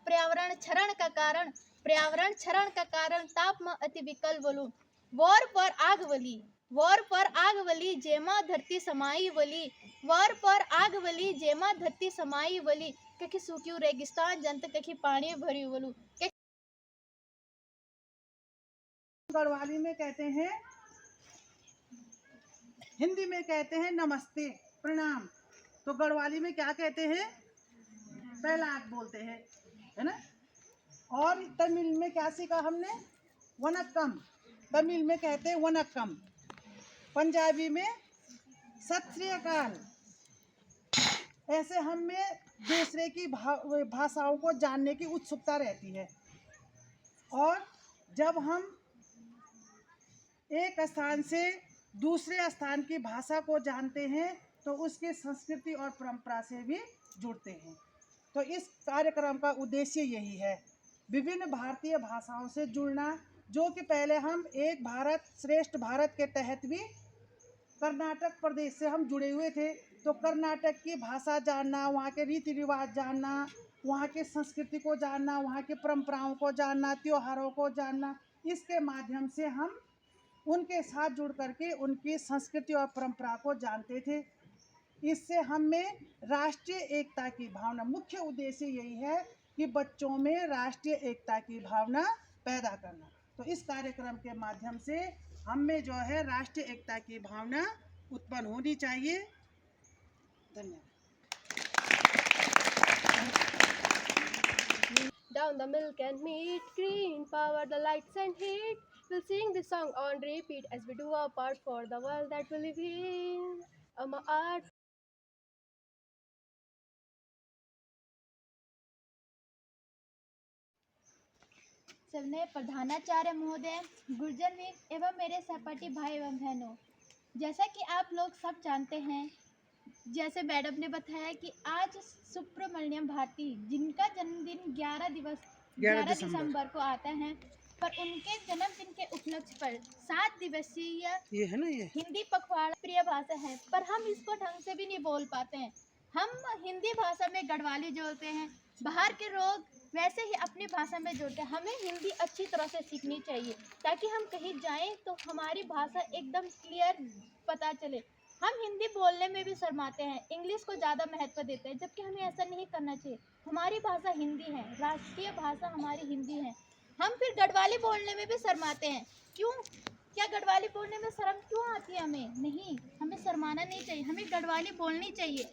पर्यावरण क्षरण का कारण ताप में अति विकल वलु वोर पर आग वली जेमा धरती समाई वली वोर पर आग वली जेमा धरती समाई वली कखी सूखी रेगिस्तान जंत कखी पानी भरी वलु। गढ़वाली में कहते हैं, हिंदी में कहते हैं नमस्ते प्रणाम, तो गढ़वाली में क्या कहते हैं? पहलाक बोलते हैं, है ना। और तमिल में क्या सीखा हमने? वनक्कम, तमिल में कहते हैं वनक्कम, पंजाबी में सत श्री अकाल। ऐसे हम में दूसरे की भाषाओं को जानने की उत्सुकता रहती है, और जब हम एक स्थान से दूसरे स्थान की भाषा को जानते हैं तो उसकी संस्कृति और परंपरा से भी जुड़ते हैं। तो इस कार्यक्रम का उद्देश्य यही है, विभिन्न भारतीय भाषाओं से जुड़ना, जो कि पहले हम एक भारत श्रेष्ठ भारत के तहत भी कर्नाटक प्रदेश से हम जुड़े हुए थे, तो कर्नाटक की भाषा जानना, वहाँ के रीति रिवाज जानना, वहाँ की संस्कृति को जानना, वहाँ की परंपराओं को जानना, त्योहारों को जानना, इसके माध्यम से हम उनके साथ जुड़ करके उनकी संस्कृति और परंपरा को जानते थे। इससे हम में राष्ट्रीय एकता की भावना, मुख्य उद्देश्य यही है कि बच्चों में राष्ट्रीय एकता की भावना पैदा करना। तो इस कार्यक्रम के माध्यम से हम में जो है राष्ट्रीय एकता की भावना उत्पन्न होनी चाहिए। धन्यवाद। Down the milk and meat, green power, the lights and heat. We'll sing this song on repeat as we do our part for the world that we live in. Our art. सबने प्रधानाचार्य महोदय, गुर्जर मित्र एवं मेरे सहपाठी भाई एवं बहनों, जैसा कि आप लोग सब जानते हैं, जैसे मैडम ने बताया कि आज सुब्रमण्यम भारती, जिनका जन्मदिन 11 दिसंबर को आता है, पर उनके जन्मदिन के उपलक्ष्य पर 7 दिवसीय ये है ना, ये हिंदी पखवाड़ा प्रिय भाषा है, पर हम इसको ढंग से भी नहीं बोल पाते हैं। हम हिंदी भाषा में गढ़वाली जोड़ते हैं, बाहर के लोग वैसे ही अपनी भाषा में जोड़ते हैं। हमें हिंदी अच्छी तरह से सीखनी चाहिए ताकि हम कहीं जाएं तो हमारी भाषा एकदम क्लियर पता चले। हम हिंदी बोलने में भी शर्माते हैं, इंग्लिश को ज़्यादा महत्व देते हैं, जबकि हमें ऐसा नहीं करना चाहिए। हमारी भाषा हिंदी है, राष्ट्रीय भाषा हमारी हिंदी है। हम फिर गढ़वाली बोलने में भी शर्माते हैं, क्यों? क्या गढ़वाली बोलने में शर्म क्यों आती है? नहीं, हमें शर्माना नहीं चाहिए, हमें गढ़वाली बोलनी चाहिए।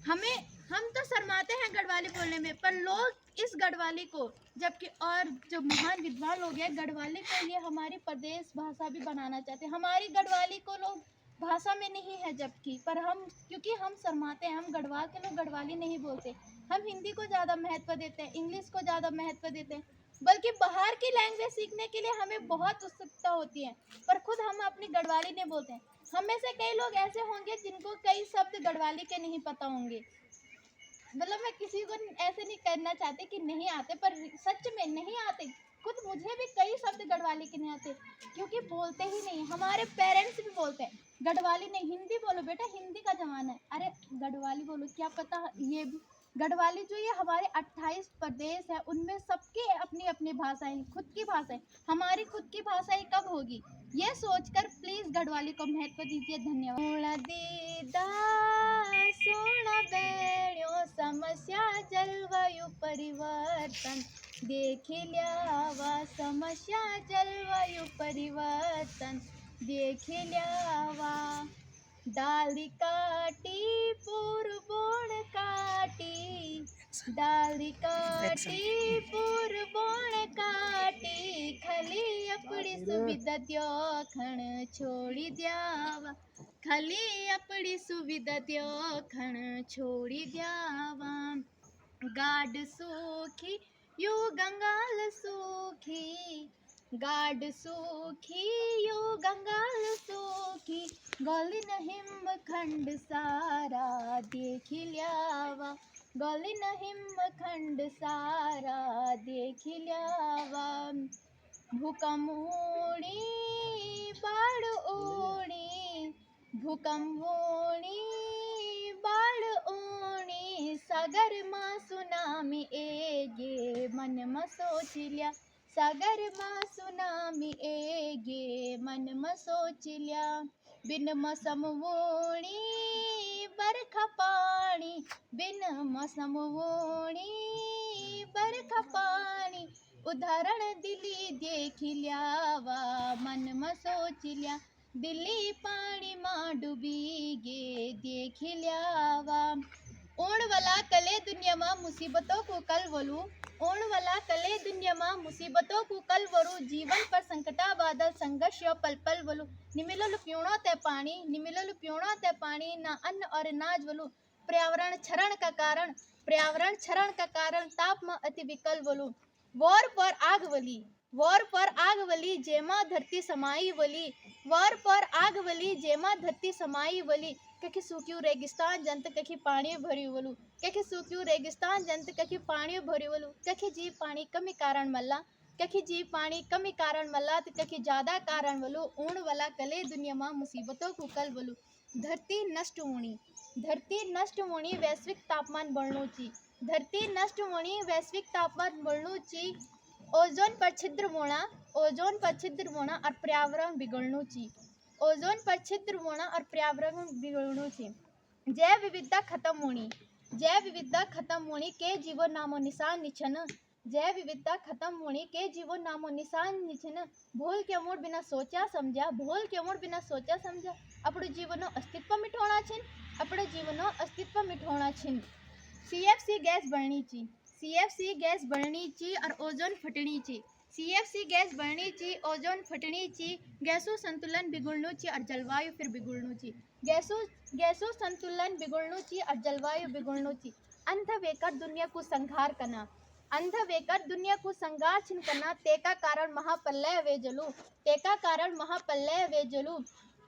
हम तो शर्माते हैं गढ़वाली बोलने में, पर लोग इस गढ़वाली को, जबकि और जो महान विद्वान लोग हैं, गढ़वाली के लिए हमारी प्रदेश भाषा भी बनाना चाहते हैं। हमारी गढ़वाली को लोग भाषा में नहीं है, जबकि पर हम, क्योंकि हम शर्माते हैं, हम गढ़वाल के लोग गढ़वाली नहीं बोलते, हम हिंदी को ज़्यादा महत्व देते हैं, इंग्लिश को ज़्यादा महत्व देते हैं, बल्कि बाहर की लैंग्वेज सीखने के लिए हमें बहुत उत्सुकता होती है, पर खुद हम अपनी गढ़वाली नहीं बोलते हैं। हम में से कई लोग ऐसे होंगे जिनको कई शब्द गढ़वाली के नहीं पता होंगे। मतलब मैं किसी को ऐसे नहीं करना चाहती कि नहीं आते, पर सच में नहीं आते। खुद मुझे भी कई शब्द गढ़वाली के नहीं आते, क्योंकि बोलते ही नहीं। हमारे पेरेंट्स भी बोलते हैं गढ़वाली नहीं, हिंदी बोलो बेटा, हिंदी का जमाना है। अरे गढ़वाली बोलो, क्या पता ये भी गढ़वाली जो ये हमारे 28 प्रदेश है, उनमें सबकी अपनी अपनी भाषाएं, खुद की भाषाएं। हमारी खुद की भाषाएं कब होगी, ये सोचकर प्लीज गढ़वाली को महत्व दीजिए। धन्यवाद। सोना बेड़ो समस्या जलवायु परिवर्तन देख ल्यावा, समस्या जलवायु परिवर्तन देख ल्यावा। डाली काटी पूर्वोण काटी, डाली काटी पूर्वोण काटी, खली अपनी सुविधा द्योखण छोड़ी द्यावा, खली अपनी सुविधा द्योखण छोड़ी द्यावा। गाड सूखी यू गंगाल सूखी, गाड सूखी यू गंगाल सूखी, गलिन हिमखंड सारा देख ल्यावा, गलिन हिमखंड सारा देख ल्यावा। भूकंप ओणी बाढ़ ओणी, भूकंप ओणी बाढ़ ओणी, सागर मां सुनामी एगे मन म सोच लिया, सागर मां सुनामी एगे मन म सोच लिया, बिन मौसम वोणी बरखा पाणी, बिन मौसम वोणी बरखा पाणी, उदाहरण दिली देख ल्यावा मन म सोच लिया, दिल्ली पाणी मां डूबी गे देख ल्यावा। ओण वाला कले दुनिया में मुसीबतों को कल वलू, ओण वाला कले दुनिया में मुसीबतों को कल वरू, जीवन पर संकटा बादल संघर्ष यो पल पल वलू, निमिलो लुप्योणो ते पानी, निमिलो लुप्योणो ते पानी, ना अन्न और नाज वलू, पर्यावरण क्षरण का कारण, पर्यावरण क्षरण का कारण ताप में अति विकल वलू, वॉर पर आग वली, वॉर पर आग वली जेमा धरती समाई वली, वॉर पर आग वली जेमा धरती समाई वली, कखी सूक्यू रेगिस्तान जंत कखी पानी भरी वलू, कखी सूक्यू रेगिस्तान जंत कखी पानी भरी वलू, कखी जी पानी कमी कारण मल्ला, कखी जी पानी कमी कारण मल्ला तो कखी ज्यादा कारण वलू, ऊण वाला कले दुनिया में मुसीबतों को कल वलू। धरती नष्ट होनी, धरती नष्ट होनी वैश्विक तापमान बढ़नो ची, धरती नष्ट होनी वैश्विक तापमान बढ़नो ची, ओजोन पर छिद्र होना, ओजोन पर छिद्र होना और पर्यावरण बिगड़नो ची, ओजोन पर छिद्र होना और पर्यावरण बिगड़नो ची, जैव विविधता खत्म होनी, जैव विविधता खत्म होनी के जीवो नामो निशान निछन, जैव विविधता खत्म होनी के जीवो नामो निशान निछन, भूल के मोड़ बिना सोचा समझा, भूल के मोड़ बिना सोचा समझा, अपनो जीवनो अस्तित्व मिटोना छिन, अपनो जीवनो अस्तित्व मिटोना छिन। CFC गैस बढ़नी ची, CFC गैस बढ़नी ची और ओजोन फटनी ची, CFC गैस बढ़नी ची, ओजोन फटनी ची, गैसों संतुलन बिगड़नो ची और जलवायु फिर बिगड़नो ची, गैसों संतुलन बिगड़नो ची और जलवायु बिगड़नो ची, अंध वेकर दुनिया को संहार करना, अंध वेकर दुनिया को संघार छिन करना, तेका कारण महाप्रलय वे जलू, तेका कारण महाप्रलय वे जलू,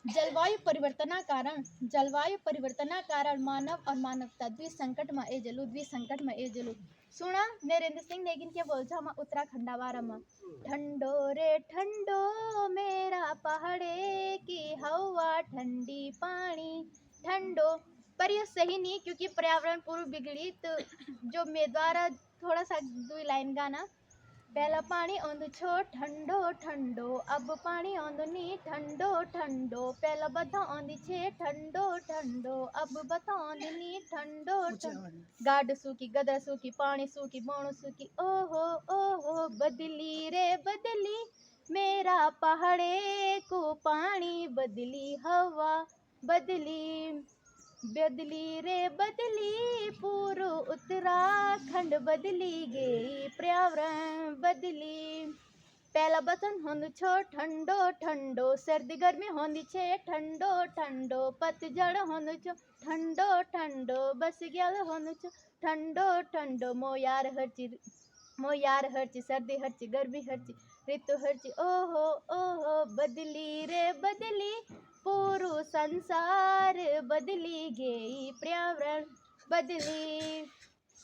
जलवायु परिवर्तना कारण, जलवायु परिवर्तना कारण मानव और मानवता द्विसंकट में ए जलू, द्विसंकट में ए जलू। सुना नरेंद्र सिंह नेगिन क्या बोल जा हम उत्तराखंड वारा में, ठंडो रे ठंडो मेरा पहाड़े की हवा ठंडी पानी ठंडो, पर ये सही नहीं क्योंकि पर्यावरण पूर्व बिगड़ी, तो जो मेरे द्वारा थोड़ा सा दो लाइन गाना, पहला पानी औंद छो ठंडो ठंडो, अब पानी औंद नी ठंडो ठंडो, पहला बता औंदी छे ठंडो ठंडो, अब बता औंद नी ठंडो ठंडो, गाड सूकी गदर सूकी पानी सूकी बोण सूकी, ओहो ओहो बदली रे बदली मेरा पहाड़े को पानी, बदली हवा बदली, बदली रे बदली पूर्व उत्तराखंड बदली गई, पर्यावरण बदली, पहला बसन होंद छो ठंडो ठंडो, सर्दी गर्मी होंदी छे ठंडो ठंडो, पतझड़ होंद छो ठंडो ठंडो, बस गया होंद छो ठंडो ठंडो, मो यार हरची सर्दी हरची गर्मी हरची ऋतु हरची, ओहो ओहो बदली रे बदली पूर्व संसार बदली गई, पर्यावरण बदली,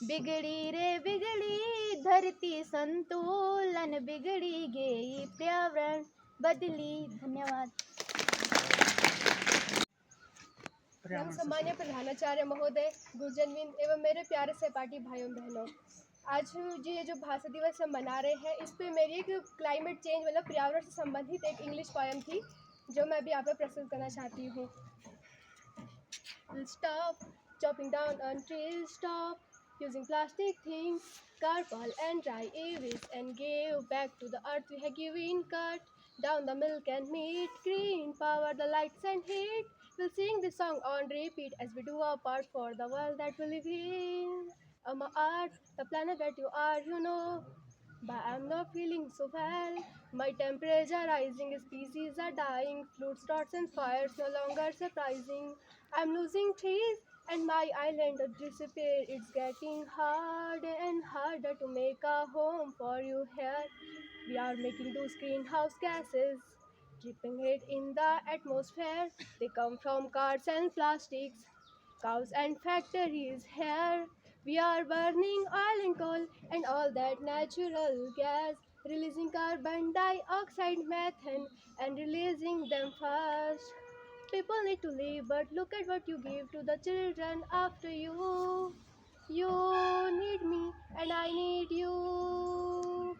बिगड़ी रे बिगड़ी धरती संतुलन बिगड़ी गई, पर्यावरण बदली। धन्यवाद। सम्मान्य प्रधानाचार्य महोदय, गुरुजनविंद एवं मेरे प्यारे सहपाठी भाइयों बहनों, आज मुझे ये जो भाषा दिवस हम मना रहे हैं, इस पे मेरी एक क्लाइमेट चेंज मतलब पर्यावरण से संबंधित एक इंग्लिश पोएम थी जो मैं अभी आप पे प्रस्तुत करना चाहती हूँ। Stop chopping down on trees, stop using plastic things, carpal and dry e-waste and give back to the earth we have given. Cut down the milk and meat, green power the lights and heat. We'll sing this song on repeat as we do our part for the world that we live in. My earth, the planet that you are, you know, but I'm not feeling so well. My temperature rising, species are dying, floods, droughts and fires no longer surprising. I'm losing trees and my island disappear. It's getting harder and harder to make a home for you here. We are making those greenhouse gases, dripping it in the atmosphere. They come from cars and plastics, cows and factories here. We are burning oil and coal and all that natural gas, releasing carbon dioxide, methane, and releasing them fast. People need to live, but look at what you give to the children after you. You need me and I need you.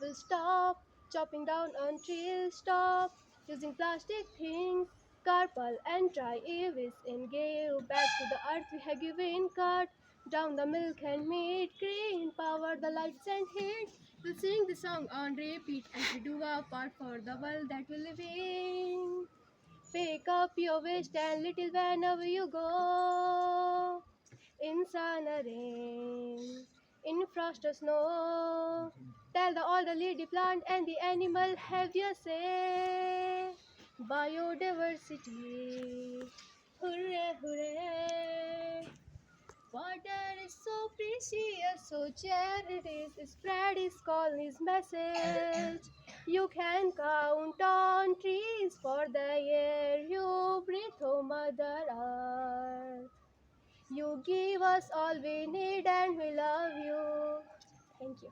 We'll stop chopping down on trees, stop using plastic things, carpal and try avis and give back to the earth we have given, cut down the milk and meat, green power the lights and heat. We'll sing the song on repeat as we do our part for the world that we live in. Pick up your waste and little whenever you go. In sun or rain, in frost or snow. Tell all the lady plant and the animal have your say. Biodiversity, hooray, hooray. Water is so precious, so charities spread his colony's message. You can count on trees for the air you breathe, oh Mother Earth. You give us all we need and we love you. Thank you.